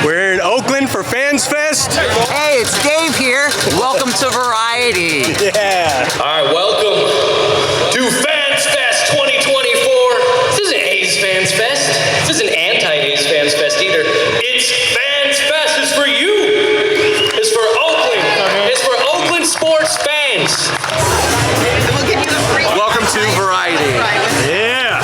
We're here in Oakland for Fans Fest. Hey, it's Dave here. Welcome to Variety. Yeah. All right, welcome to Fans Fest 2024. This isn't A's Fans Fest. This isn't anti-A's Fans Fest either. It's Fans Fest. It's for you. It's for Oakland. It's for Oakland sports fans. Welcome to Variety. Yeah.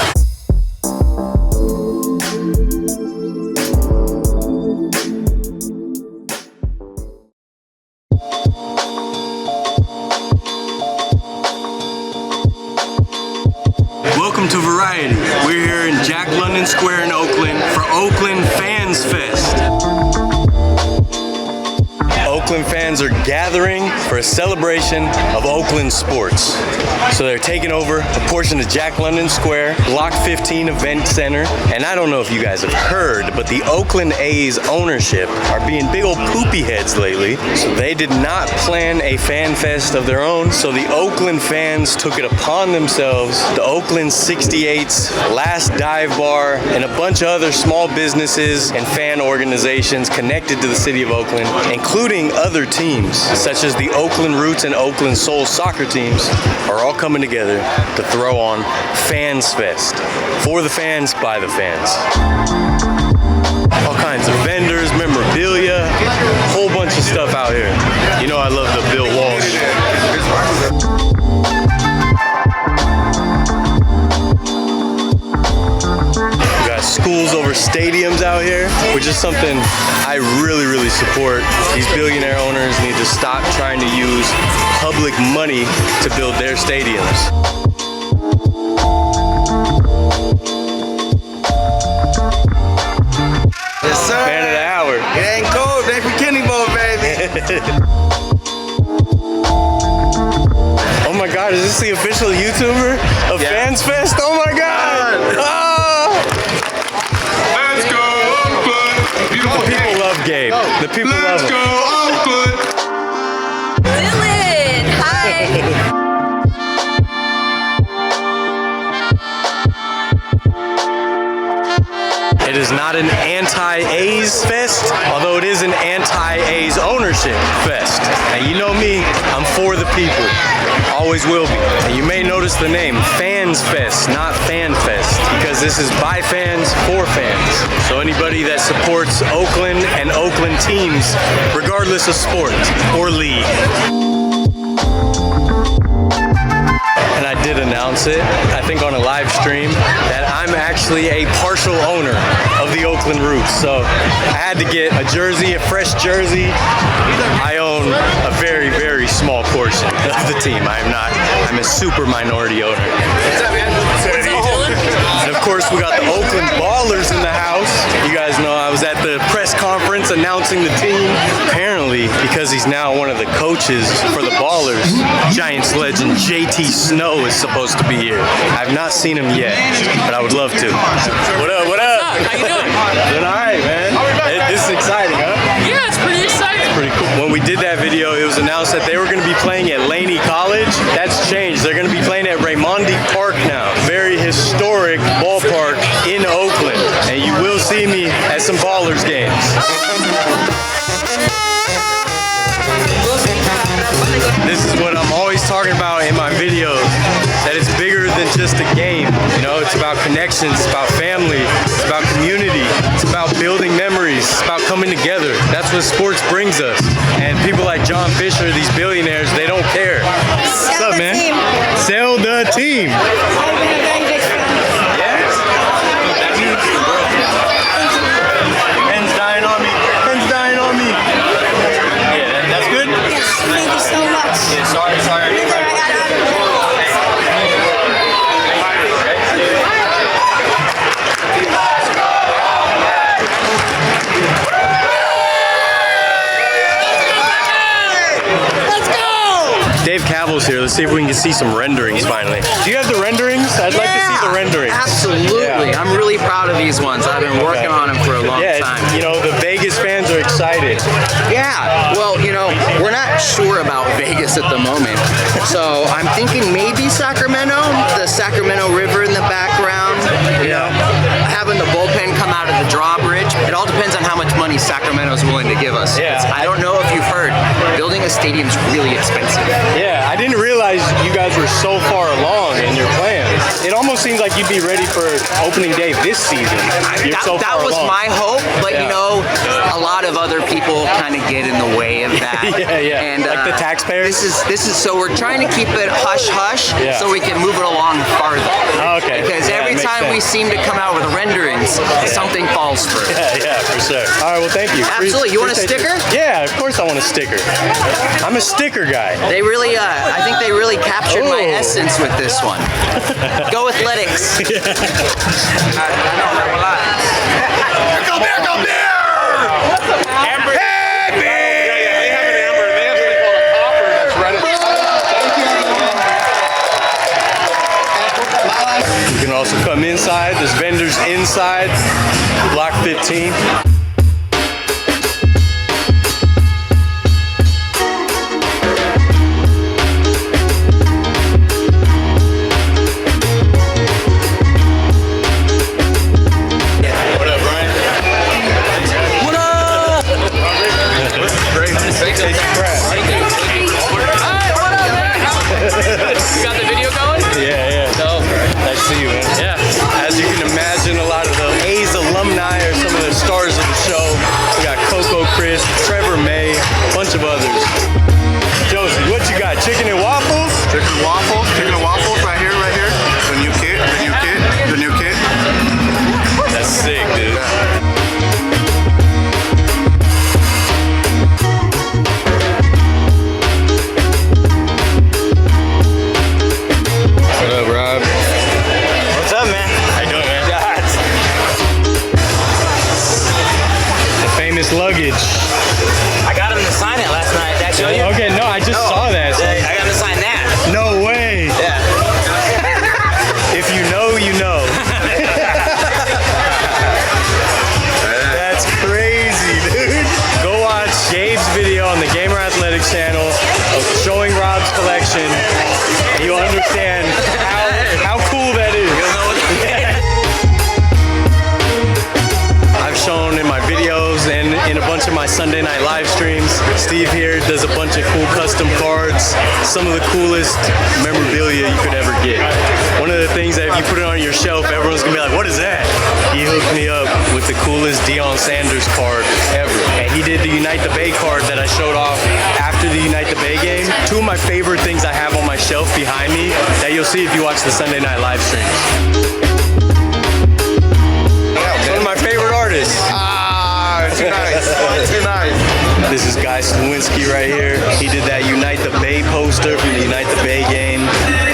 Welcome to Variety. We're here in Jack London Square in Oakland for Oakland Fans Fest. Oakland fans are gathering for a celebration of Oakland sports. So they're taking over a portion of Jack London Square, Block 15 Event Center. And I don't know if you guys have heard, but the Oakland A's ownership are being big old poopy heads lately. So they did not plan a fan fest of their own. So the Oakland fans took it upon themselves. The Oakland 68's Last Dive Bar and a bunch of other small businesses and fan organizations connected to the city of Oakland, including other teams such as the Oakland Roots and Oakland Soul soccer teams, are all coming together to throw on Fans Fest. For the fans, by the fans. All kinds of vendors, memorabilia, whole bunch of stuff out here. You know I love the Bill Walsh. Schools over stadiums out here, which is something I really support. These billionaire owners need to stop trying to use public money to build their stadiums. Yes, sir. Man of the hour. It ain't cold, they for Kenny Bowl, baby. Oh my God, is this the official YouTuber of Fans Fest? Oh my God! Oh! Let's go Oakland! The people love Gabe. The people love him. Let's go Oakland! Dylan, hi. It is not an anti-A's fest, although it is an anti-A's ownership fest. And you know me, I'm for the people. Always will be. And you may notice the name, Fans Fest, not Fan Fest, because this is by fans, for fans. So anybody that supports Oakland and Oakland teams, regardless of sport or league. And I did announce it, I think on a live stream, that I'm actually a partial owner of the Oakland Roots. So I had to get a jersey, a fresh jersey. I own a very small portion of the team. I'm a super minority owner. What's up, man? And of course, we got the Oakland Ballers in the house. You guys know I was at the press conference announcing the team. Apparently, because he's now one of the coaches for the Ballers, Giants legend JT Snow is supposed to be here. I've not seen him yet, but I would love to. What up? What up? How you doing? Doing all right, man. This is exciting, huh? Yeah, it's pretty exciting. Pretty cool. When we did that video, it was announced that they were going to be playing at Laney College. That's changed. They're going to be playing at Raimondi Park now. Very historic ballpark in Oakland. And you will see me at some Ballers games. This is what I'm always talking about in my videos, that it's bigger than just a game. You know, it's about connections, it's about family, it's about community, it's about building memories, it's about coming together. That's what sports brings us. And people like John Fisher, these billionaires, they don't care. What's up, man? Sell the team. Pen's dying on me. Pen's dying on me. Yeah, that's good? Yes, thank you so much. Yeah, sorry. Let's go! Dave Cavill's here. Let's see if we can see some renderings finally. Do you have the renderings? I'd like to see the renderings. Absolutely. Yeah. I'm really proud of these ones. I've been working on them for a long time. You know, the Vegas fans are excited. Yeah. Well, you know, we're not sure about Vegas at the moment. So I'm thinking maybe Sacramento, the Sacramento River in the background. You know, having the bullpen come out of the drawbridge. It all depends on how much money money Sacramento's willing to give us. Yeah. I don't know if you've heard, building a stadium's really expensive. Yeah, I didn't realize you guys were so far along in your plans. It almost seems like you'd be ready for opening day this season. That was my hope, but Yeah. you know, a lot of other people kind of get in the way of that. Yeah. And like the taxpayers. This is so we're trying to keep it hush hush Yeah. so we can move it along farther. Okay. Because Yeah, every makes time we sense. seem to come out with renderings, something falls through. Yeah, for sure. All right, well, thank you. Absolutely. You want a Appreciate sticker? Yeah, of course I want a sticker. I'm a sticker guy. They really, I think they really captured my Oh. essence with this one. Go Athletics. There go there! Amber. Happy! Yeah, they have an amber. They have something called a copper that's ready. You can also come inside. There's vendors inside block 15. What up, Brian? What up? Great. Tasty crab. You got the video going? Yeah. No. Nice to see you, man. Yeah. As you can imagine, a lot of the A's alumni are some of the stars of the show. We got Coco Chris, Trevor May, a bunch of others. Josie, what you got? Chicken and waffles? Chicken and waffles right here. The new kit. That's sick, dude. What up, Rob? What's up, man? How you doing, man? The famous luggage. I got him to sign it last night. Did I show you? Okay, no, I just saw that. so- I got him to sign that. No way. Yeah. If you know, you know. That's crazy, dude. Go watch Gabe's video on the Gamer Athletics channel of showing Rob's collection, and you'll understand how cool that is. I've shown in my videos and in a bunch of my Sunday night live streams. Steve here does a bunch of cool custom cards, some of the coolest memorabilia you could ever get. One of the things that if you put it on your shelf, everyone's gonna be like, what is that? He hooked me up with the coolest Deion Sanders card ever. And he did the Unite the Bay card that I showed off after the Unite the Bay game. Two of my favorite things I have on my shelf behind me that you'll see if you watch the Sunday night live streams. One of my favorite artists. Too nice. This is Guy Slewinski right here. He did that Unite the Bay poster from the Unite the Bay game.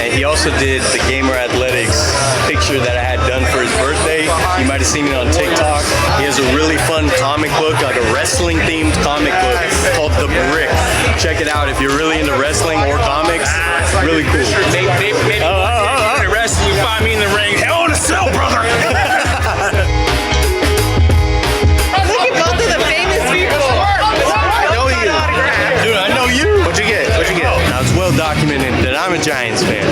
And he also did the Gamer Athletics picture that I had done for his birthday. You might have seen it on TikTok. He has a really fun comic book, like a wrestling themed comic book called The Brick. Check it out if you're really into wrestling or comics. Really cool. Maybe wrestling, you find me in the ring. Hell in a cell, brother. Look at both of the famous people. I know you. Dude, I know you. What'd you get? Now, it's well documented that I'm a Giants fan.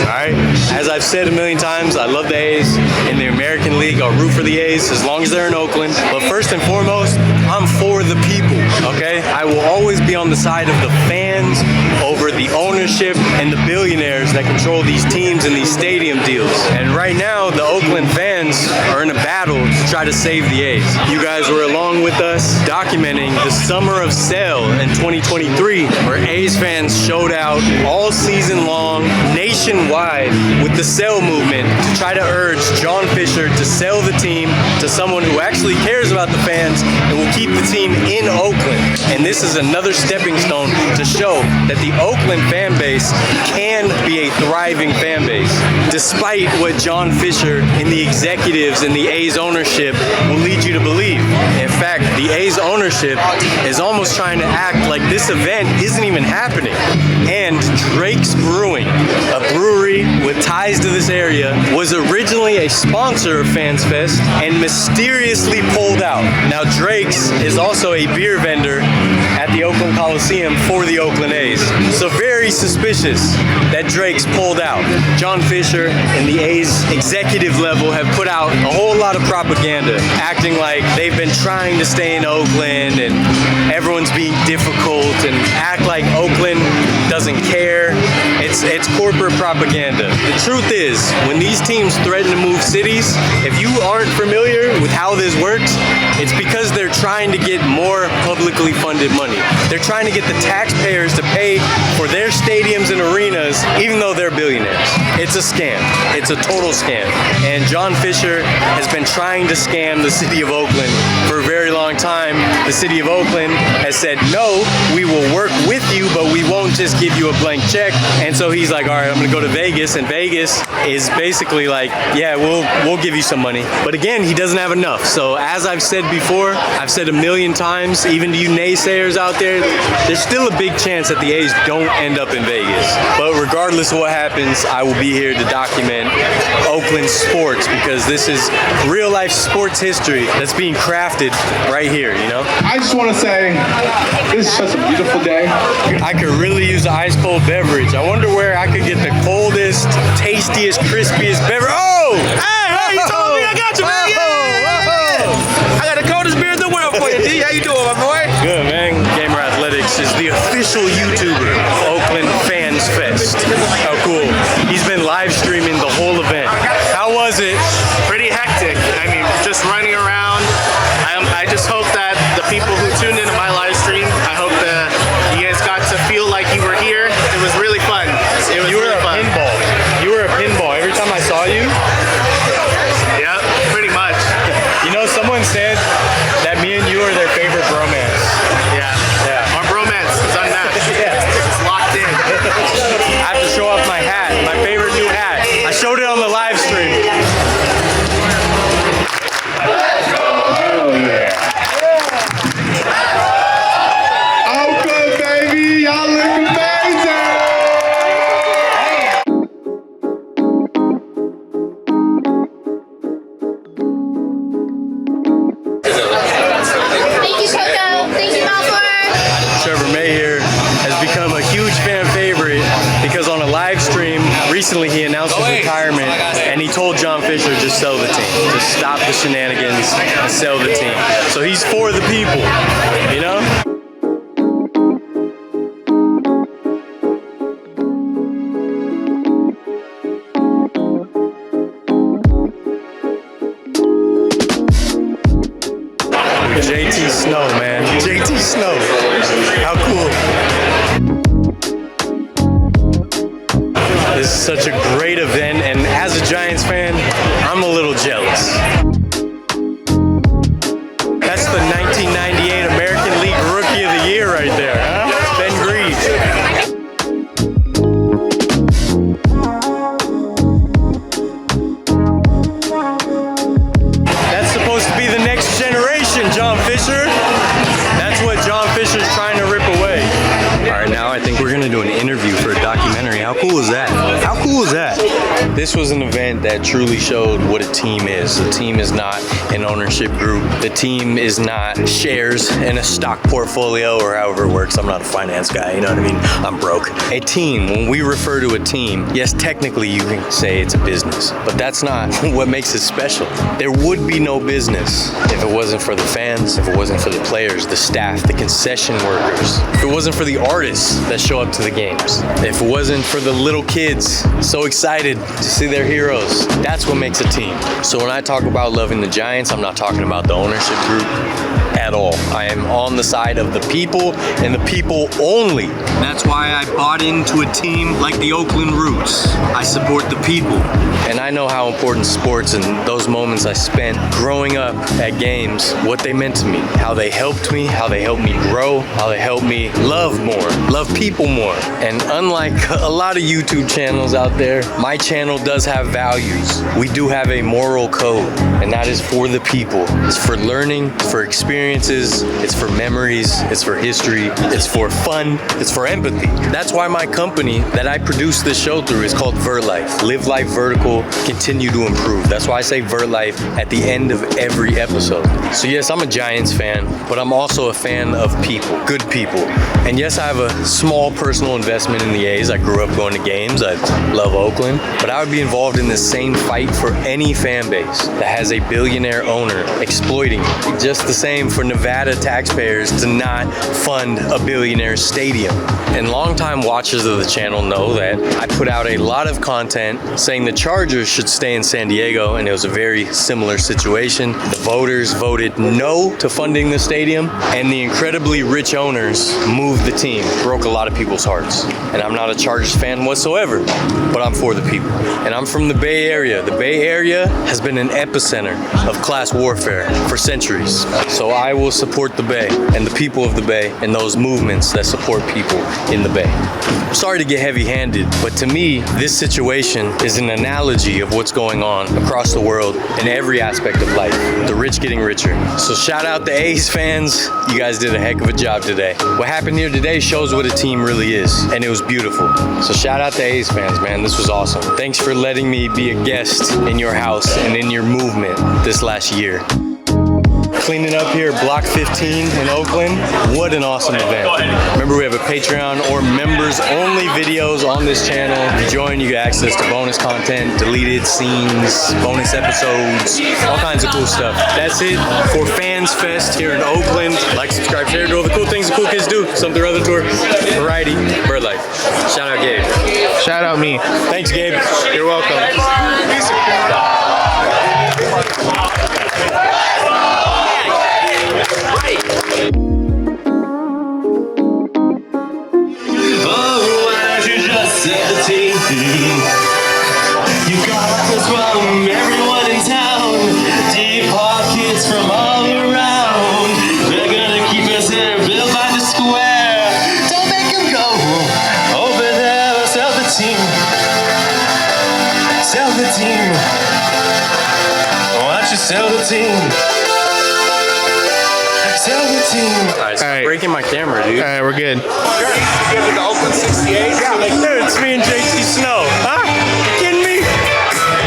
All right? As I've said a million times, I love the A's. In the American League, I'll root for the A's as long as they're in Oakland. But first and foremost, I'm for the people, okay? I will always be on the side of the fans over the ownership and the billionaires that control these teams and these stadium deals. And right now, the Oakland fans are in a battle to try to save the A's. You guys were along with us documenting the Summer of Sale in 2023, where A's fans showed out all season long, nationwide, with the sell movement to try to urge John Fisher to sell the team to someone who actually cares about the fans and will keep the team in Oakland. And this is another stepping stone to show that the Oakland fan base can be a thriving fan base, despite what John Fisher and the executives and the A's ownership will lead you to believe. In fact, the A's ownership is almost trying to act like this event isn't even happening. And Drake's Brewing, a brewery with ties to this area, was originally a sponsor of Fans Fest and mysteriously pulled out. Now, Drake's is also a beer vendor at the Oakland Coliseum for the Oakland A's. So very suspicious that Drake's pulled out. John Fisher and the A's executive level have put out a whole lot of propaganda, acting like they've been trying to stay in Oakland and everyone's being difficult, and act like Oakland doesn't care. It's corporate propaganda. The truth is, when these teams threaten to move cities, if you aren't familiar with how this works, it's because they're trying to get more publicly funded money. They're trying to get the taxpayers to pay for their stadiums and arenas, even though they're billionaires. It's a scam. It's a total scam. And John Fisher has been trying to scam the city of Oakland for a very long time. The city of Oakland has said, no, we will work with you, but we won't just give you a blank check. And so he's like, all right, I'm gonna go to Vegas, and Vegas is basically like, yeah, we'll give you some money. But again, he doesn't have enough. So as I've said before, I've said a million times, even to you naysayers out there, there's still a big chance that the A's don't end up in Vegas. But regardless of what happens, I will be here to document Oakland sports, because this is real life sports history that's being crafted right here, you know? I just want to say, this is just a beautiful day. I could really use an ice cold beverage. I wonder where I could get the coldest, tastiest, crispiest beverage. Oh! Hey, you told me I got you, man. Yeah. I got the coldest beer in the world for you, D. How you doing, my boy? Good, man. Gamer Athletics is the official YouTuber of Oakland Fans Fest. How cool. He's been live streaming the whole event. How was it? Pretty hectic. I mean, just running around. I just hope that the people who tuned into my live stream, I hope that you guys got to feel like you were here. It was really fun. It was You were really a fun. pinball. You were a pinball. Every time I saw you, Yep, pretty much. you know, someone said that me and you are their favorite bromance. Yeah. Yeah. Our bromance is unmatched. Yeah. It's locked in. I have to show off my hat, my favorite new hat. I showed it on the live stream. Oakland, baby, y'all look amazing. Thank you, Coco. Thank you, Malfoy. Trevor May here has become a huge fan favorite because on a live stream recently he announced his retirement, and he told John Fisher, just sell the team, just stop the shenanigans and sell the team. So he's for the people, you know? JT Snow, man. JT Snow. How cool. This is such a great event, and as a Giants fan, I'm a little jealous. That's the 1998 American League Rookie of the Year right there, huh? Ben Greaves. That's supposed to be the next generation, John Fisher. That's what John Fisher's trying to rip away. All right, now I think we're gonna do an interview for a documentary. How cool is that? How cool is that? This was an event that truly showed what a team is. A team is not an ownership group. The team is not shares in a stock portfolio or however it works. I'm not a finance guy, you know what I mean? I'm broke. A team, when we refer to a team, yes, technically you can say it's a business, but that's not what makes it special. There would be no business if it wasn't for the fans, if it wasn't for the players, the staff, the concession workers, if it wasn't for the artists that show up to the games, if it wasn't for the little kids so excited to see their heroes. That's what makes a team. So when I talk about loving the Giants, I'm not talking about the ownership group at all. I am on the side of the people and the people only. That's why I bought into a team like the Oakland Roots. I support the people. And I know how important sports and those moments I spent growing up at games, what they meant to me, how they helped me, how they helped me grow, how they helped me love more, love people more. And unlike a lot of YouTube channels out there, my channel does have values. We do have a moral code, and that is for the people. It's for learning, for experience, experiences, it's for memories, it's for history, it's for fun, it's for empathy. That's why my company that I produce this show through is called VERLife. Live life vertical, continue to improve. That's why I say VERLife at the end of every episode. So yes, I'm a Giants fan, but I'm also a fan of people, good people. And yes, I have a small personal investment in the A's. I grew up going to games. I love Oakland, but I would be involved in the same fight for any fan base that has a billionaire owner exploiting it. Just the same for Nevada taxpayers to not fund a billionaire stadium. And longtime watchers of the channel know that I put out a lot of content saying the Chargers should stay in San Diego, and it was a very similar situation. The voters voted no to funding the stadium, and the incredibly rich owners moved the team. Broke a lot of people's hearts. And I'm not a Chargers fan whatsoever, but I'm for the people. And I'm from the Bay Area. The Bay Area has been an epicenter of class warfare for centuries. So I will support the Bay and the people of the Bay and those movements that support people in the Bay. I'm sorry to get heavy-handed, but to me, this situation is an analogy of what's going on across the world in every aspect of life. The rich getting richer. So shout out the A's fans. You guys did a heck of a job today. What happened here today shows what a team really is, and it was beautiful. So shout out to A's fans, man. This was awesome. Thanks for letting me be a guest in your house and in your movement this last year. Cleaning up here, Block 15 in Oakland. What an awesome event. Remember, we have a Patreon or members only videos on this channel. If you join, you get access to bonus content, deleted scenes, bonus episodes, all kinds of cool stuff. That's it for Fans Fest here in Oakland. Like, subscribe, share, do all the cool things the cool kids do. Something or other tour. Variety, VERLife. Shout out Gabe. Shout out me. Thanks, Gabe. You're welcome. You got this from everyone in town. Deep pockets from all around. They're gonna keep us here, built by the square. Don't make them go over there. Sell the team. Sell the team. Why don't you sell the team? Sell the team. All right, All right. breaking my camera, dude. All right, we're good. The Oakland 68. Yeah, like, dude, it's me and JT Snow. Huh? You kidding me?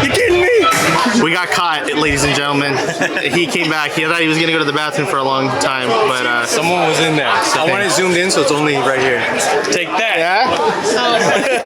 You kidding me? We got caught, ladies and gentlemen. He came back. He thought he was gonna go to the bathroom for a long time, but Someone was in there. I want it zoomed in so it's only right here. Take that. yeah.